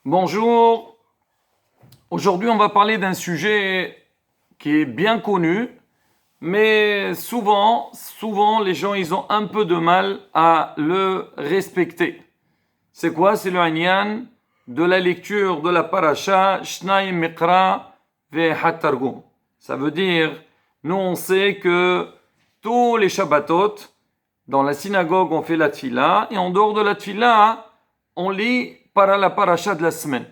Bonjour, aujourd'hui on va parler d'un sujet qui est bien connu, mais souvent les gens ils ont un peu de mal à le respecter. C'est quoi? C'est le Inyan de la lecture de la paracha Shnai Mikra ve'Hat Targum. Ça veut dire, nous on sait que tous les Shabbatot, dans la synagogue on fait la tfila, et en dehors de la tfila, on lit la paracha de la semaine.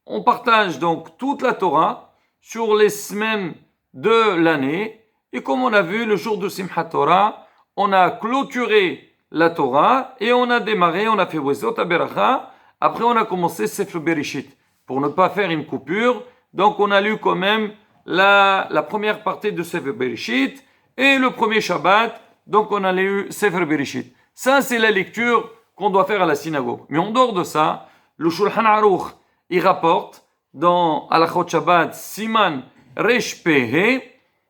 On partage donc toute la Torah sur les semaines de l'année. Et comme on a vu, le jour de Simchat Torah, on a clôturé la Torah et on a démarré, on a fait Wezot HaBeracha. Après, on a commencé Sefer Bereshit pour ne pas faire une coupure. Donc, on a lu quand même la première partie de Sefer Bereshit et le premier Shabbat. Donc, on a lu Sefer Bereshit. Ça, c'est la lecture qu'on doit faire à la synagogue. Mais en dehors de ça, le Shulchan Aruch, il rapporte dans Halachot Shabbat, Siman Resh Pehe,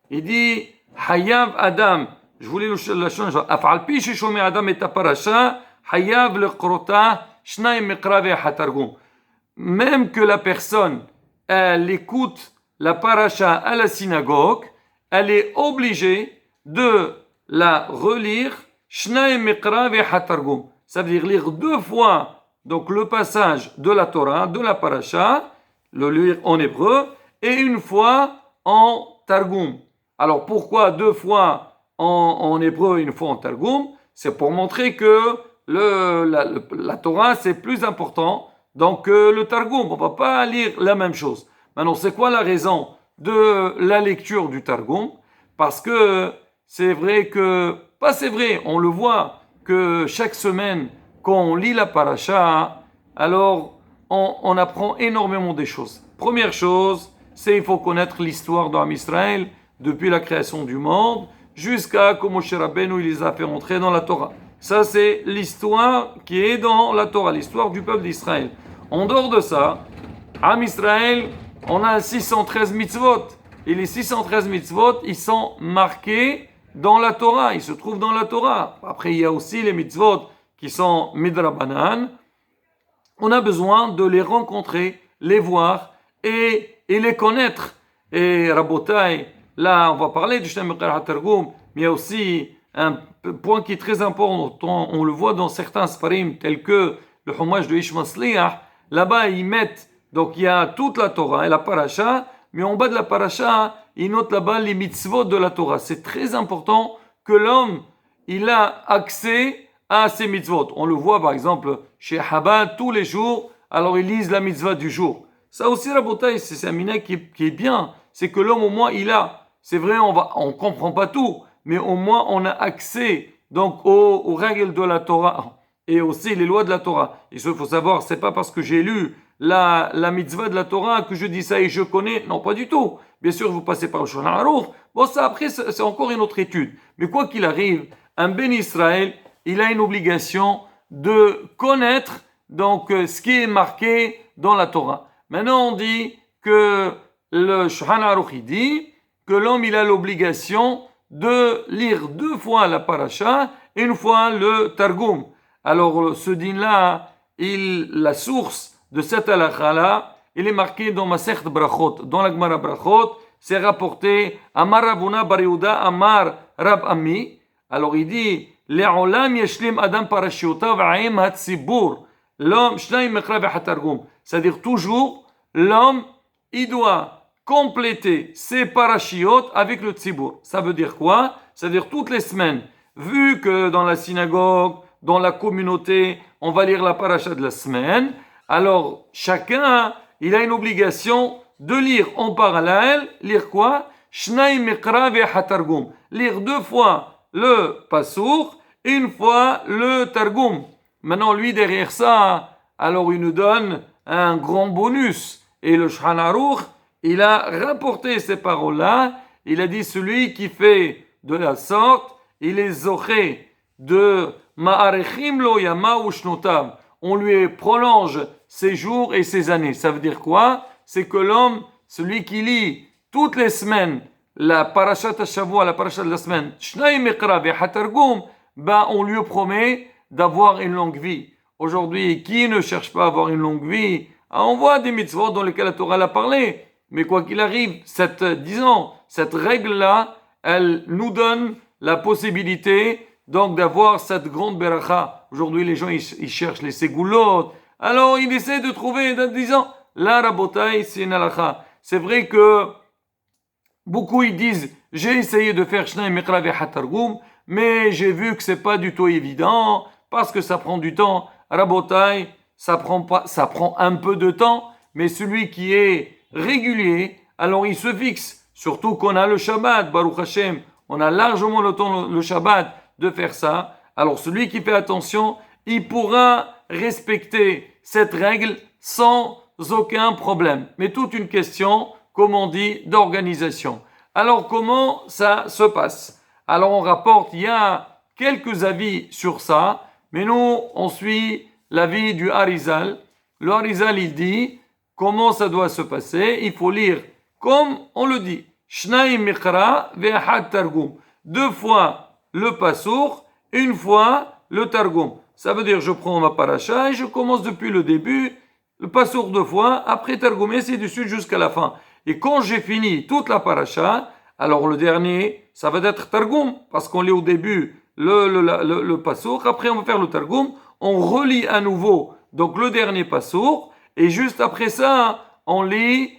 il dit Hayav Adam, je voulais la changer, Afal pi sheshomé Adam et parasha, Hayav lekrota, Shnai Mikra ve'Hat Targum. Même que la personne, elle écoute la paracha à la synagogue, elle est obligée de la relire, Shnai Mikra ve'Hat Targum. Ça veut dire lire deux fois donc le passage de la Torah, de la paracha, le lire en hébreu, et une fois en Targum. Alors pourquoi deux fois en hébreu et une fois en Targum? C'est pour montrer que la Torah c'est plus important donc le Targum. On ne va pas lire la même chose. Maintenant, c'est quoi la raison de la lecture du Targum? Parce que c'est vrai que, pas c'est vrai, on le voit que chaque semaine, quand on lit la paracha, alors on apprend énormément des choses. Première chose, c'est il faut connaître l'histoire d'Am Israël depuis la création du monde jusqu'à comment Moshe Rabbeinu il les a fait entrer dans la Torah. Ça, c'est l'histoire qui est dans la Torah, l'histoire du peuple d'Israël. En dehors de ça, Am Israël, on a 613 mitzvot. Et les 613 mitzvot, ils sont marqués dans la Torah, ils se trouvent dans la Torah. Après, il y a aussi les mitzvot qui sont midrabanan. On a besoin de les rencontrer, les voir et les connaître. Et Rabotai, là, on va parler du Shnai Mikra ve'Hat Targum, mais il y a aussi un point qui est très important. On le voit dans certains sparim, tels que le Chumash de Ish Masliach. Là-bas, ils mettent, donc il y a toute la Torah et la paracha, mais en bas de la paracha, ils notent là-bas les mitzvot de la Torah. C'est très important que l'homme, il a accès à ces mitzvot. On le voit par exemple chez Chabad tous les jours, alors ils lisent la mitzvah du jour. Ça aussi, Rabotai, c'est un minhag qui est bien. C'est que l'homme au moins il a. C'est vrai, on comprend pas tout, mais au moins on a accès donc aux règles de la Torah et aussi les lois de la Torah. Et il faut savoir, c'est pas parce que j'ai lu la mitzvah de la Torah que je dis ça et je connais. Non, pas du tout. Bien sûr, vous passez par le Shulchan Aruch. Bon, ça après, c'est encore une autre étude. Mais quoi qu'il arrive, un Ben Israël, il a une obligation de connaître donc ce qui est marqué dans la Torah. Maintenant, on dit que le Shulchan Aruch dit que l'homme il a l'obligation de lire deux fois la paracha et une fois le Targum. Alors, ce din-là, la source de cette halakha-là, il est marqué dans Masechet Brachot, dans la Gemara Brachot, c'est rapporté Amar Ravuna Bar Yehuda Amar Rab Ami. Alors, il dit Le'olam yeshlim adam parashiotav ha'im hatzibur. L'homme, Shnai Mikra ve'Hat Targum. C'est-à-dire, toujours, l'homme, il doit compléter ses parachiotes avec le tzibur. Ça veut dire quoi? Ça veut dire toutes les semaines. Vu que dans la synagogue, dans la communauté, on va lire la paracha de la semaine, alors chacun, il a une obligation de lire en parallèle, lire quoi? Shnai Mikra ve'Hat Targum. Lire deux fois le pasour et une fois le Targum. Maintenant, lui, derrière ça, alors il nous donne un grand bonus. Et le Shulchan Aruch, il a rapporté ces paroles-là. Il a dit, celui qui fait de la sorte, il est zoché de ma'arechim lo yama u shnotav. On lui prolonge ses jours et ses années. Ça veut dire quoi? C'est que l'homme, celui qui lit toutes les semaines la parashat ha-shavua, la parashat de la semaine, Shnai Mikra ve'Hat Targum, ben on lui promet d'avoir une longue vie. Aujourd'hui, qui ne cherche pas à avoir une longue vie? Alors, on voit des mitzvot dans lesquels la Torah l'a parlé, mais quoi qu'il arrive, cette règle-là, elle nous donne la possibilité donc d'avoir cette grande beracha. Aujourd'hui, les gens, ils cherchent les ségoulottes. Alors, ils essaient de trouver, en disant, la rabotai, c'est une halakha. C'est vrai que beaucoup, ils disent, j'ai essayé de faire Shnai Mikra Ve'hat Targum, mais j'ai vu que c'est pas du tout évident, parce que ça prend du temps. Rabotai, ça prend un peu de temps, mais celui qui est régulier, alors il se fixe. Surtout qu'on a le Shabbat, Baruch Hashem, on a largement le temps, le Shabbat, de faire ça. Alors celui qui fait attention, il pourra respecter cette règle sans aucun problème. Mais toute une question, comme on dit, d'organisation. Alors comment ça se passe? Alors on rapporte, il y a quelques avis sur ça, mais nous on suit l'avis du Harizal. Le Harizal il dit comment ça doit se passer. Il faut lire comme on le dit. Shnai Mikra ve'achad Targum. 2 fois le pasour, 1 fois le Targum. Ça veut dire je prends ma paracha et je commence depuis le début, le pasour 2 fois, après Targum, et ainsi de suite jusqu'à la fin. Et quand j'ai fini toute la paracha, alors le dernier, ça va être Targum, parce qu'on lit au début le pasour, après on va faire le Targum, on relit à nouveau donc le dernier pasour, et juste après ça, on lit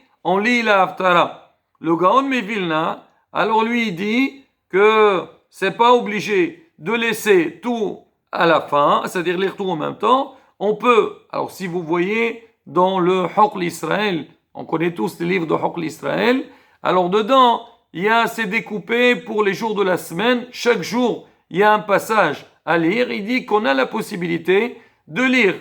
la Haftara. Le Gaon Mevilna, alors lui il dit que c'est pas obligé de laisser tout à la fin, c'est-à-dire lire tout en même temps. On peut, alors si vous voyez dans le Hokl Israël, on connaît tous les livres de Hokl Israël, alors dedans, c'est découpé pour les jours de la semaine. Chaque jour, il y a un passage à lire. Il dit qu'on a la possibilité de lire.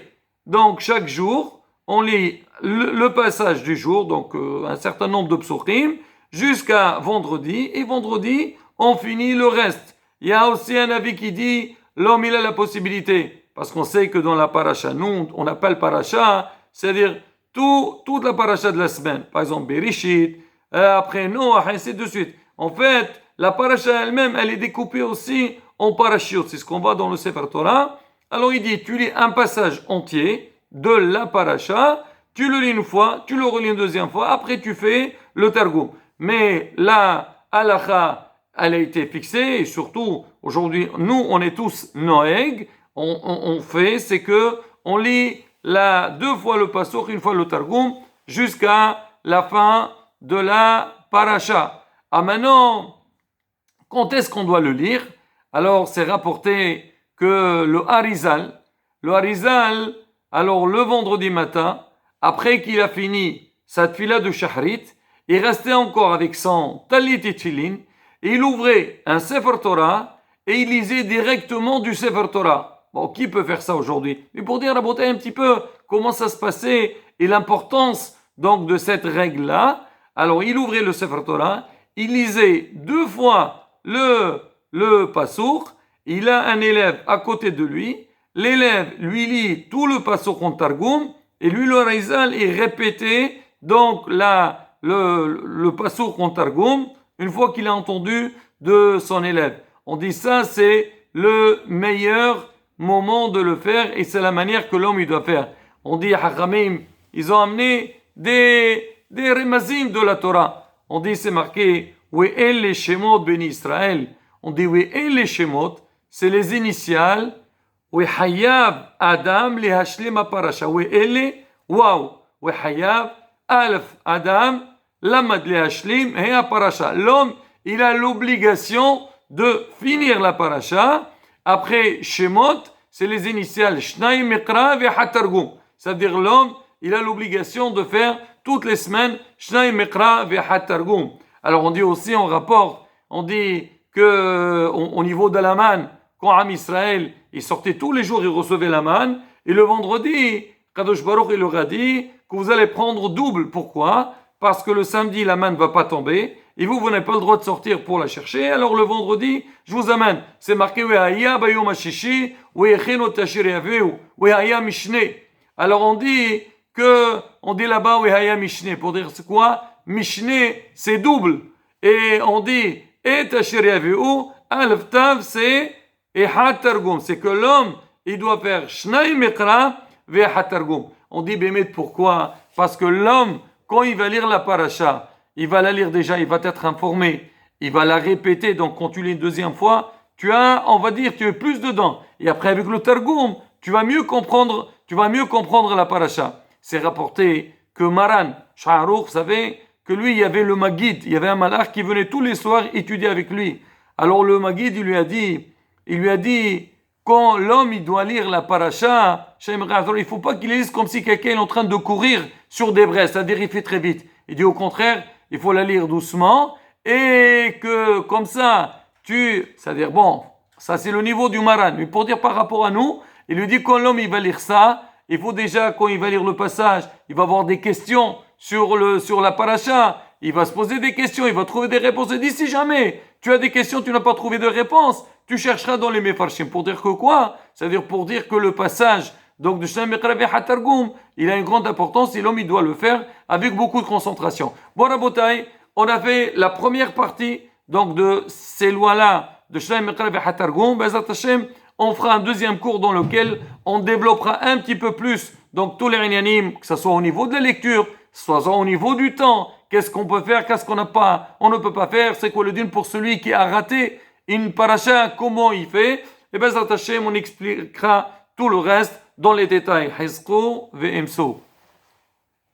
Donc chaque jour, on lit le passage du jour, donc un certain nombre de psukim, jusqu'à vendredi, et vendredi, on finit le reste. Il y a aussi un avis qui dit, l'homme il a la possibilité, parce qu'on sait que dans la paracha, nous on appelle paracha, c'est-à-dire toute la paracha de la semaine, par exemple Bereshit, après Noach, ainsi de suite. En fait, la paracha elle-même, elle est découpée aussi en parashiot, c'est ce qu'on voit dans le Sefer Torah. Alors il dit, tu lis un passage entier de la paracha, tu le lis une fois, tu le relis une deuxième fois, après tu fais le Targum. Mais la halakha, elle a été fixée, et surtout, aujourd'hui, nous, on est tous noeg, on fait, c'est que on lit 2 fois le pasuk, 1 fois le Targum, jusqu'à la fin de la paracha. Ah maintenant, quand est-ce qu'on doit le lire? Alors, c'est rapporté que le Harizal, alors le vendredi matin, après qu'il a fini sa tfila de Shahrit, il restait encore avec son talit et tfilin, et il ouvrait un Sefer Torah, et il lisait directement du Sefer Torah. Bon, qui peut faire ça aujourd'hui? Mais pour dire, raboter un petit peu comment ça se passait, et l'importance donc de cette règle-là, alors il ouvrait le Sefer Torah, il lisait 2 fois le pasour, il a un élève à côté de lui, l'élève lui lit tout le pasour en Targum, et lui le Harizal il répétait donc le pasour en Targum une fois qu'il a entendu de son élève. On dit ça c'est le meilleur moment de le faire et c'est la manière que l'homme il doit faire. On dit Hachamim, ils ont amené des remazim de la Torah. On dit c'est marqué We'el les Shemot ben Israël. On dit We'el les Shemot, c'est les initiales We'hayav Adam le hashlim parasha. We'el waouh We'hayav Alf Adam lamad le hashlim et parasha. L'homme il a l'obligation de finir la parasha. Après Shemot, c'est les initiales Shnai Mikra ve'Hat Targum. C'est-à-dire l'homme, il a l'obligation de faire toutes les semaines Shnai Mikra ve'Hat Targum. Alors on dit aussi, on rapporte, on dit que au niveau de la manne, quand Am Israël, il sortait tous les jours, il recevait la manne, et le vendredi, Kadosh Baruch il leur a dit que vous allez prendre double. Pourquoi? Parce que le samedi, la manne ne va pas tomber, et vous n'avez pas le droit de sortir pour la chercher, alors le vendredi, je vous amène. C'est marqué We'haya bayom hashishi, we'echenu tashir yaveu, We'haya mishne. Alors on dit là-bas We'haya mishne, pour dire c'est quoi? Mishne, c'est double. Et on dit et tashir yaveu, alf tav, c'est et hat targum. C'est que l'homme, il doit faire shnai mikra ve'hat targum. On dit bémet pourquoi? Parce que l'homme, quand il va lire la paracha, il va la lire déjà, il va être informé, il va la répéter. Donc, quand tu lis une deuxième fois, on va dire, tu es plus dedans. Et après, avec le Targum, tu vas mieux comprendre la paracha. C'est rapporté que Maran, Sha'arouk, vous savez, que lui, il y avait le Maguid, il y avait un malach qui venait tous les soirs étudier avec lui. Alors le Maguid, il lui a dit, quand l'homme, il doit lire la paracha, il ne faut pas qu'il lise comme si quelqu'un est en train de courir sur des braises, c'est-à-dire il fait très vite. Il dit au contraire, il faut la lire doucement, et que comme ça, c'est-à-dire bon, ça c'est le niveau du Maran. Mais pour dire par rapport à nous, il lui dit quand l'homme, il va lire ça, il faut déjà, quand il va lire le passage, il va avoir des questions sur la paracha, il va se poser des questions, il va trouver des réponses. Il dit si jamais tu as des questions, tu n'as pas trouvé de réponse, tu chercheras dans les Mefarshim. Pour dire que quoi? C'est-à-dire pour dire que le passage donc de Shem Meqrav et Hatargum, il a une grande importance et l'homme il doit le faire avec beaucoup de concentration. Bon Rabotai, on a fait la première partie donc de ces lois-là de Shem Meqrav et Hatargum. Bezat Hashem, on fera un deuxième cours dans lequel on développera un petit peu plus donc tous les inyanim, que ce soit au niveau de la lecture, soit au niveau du temps, qu'est-ce qu'on peut faire, qu'est-ce qu'on n'a pas, on ne peut pas faire, c'est quoi le din pour celui qui a raté une paracha, comment il fait, et bien, on expliquera tout le reste dans les détails. Hizqu ve'imsu.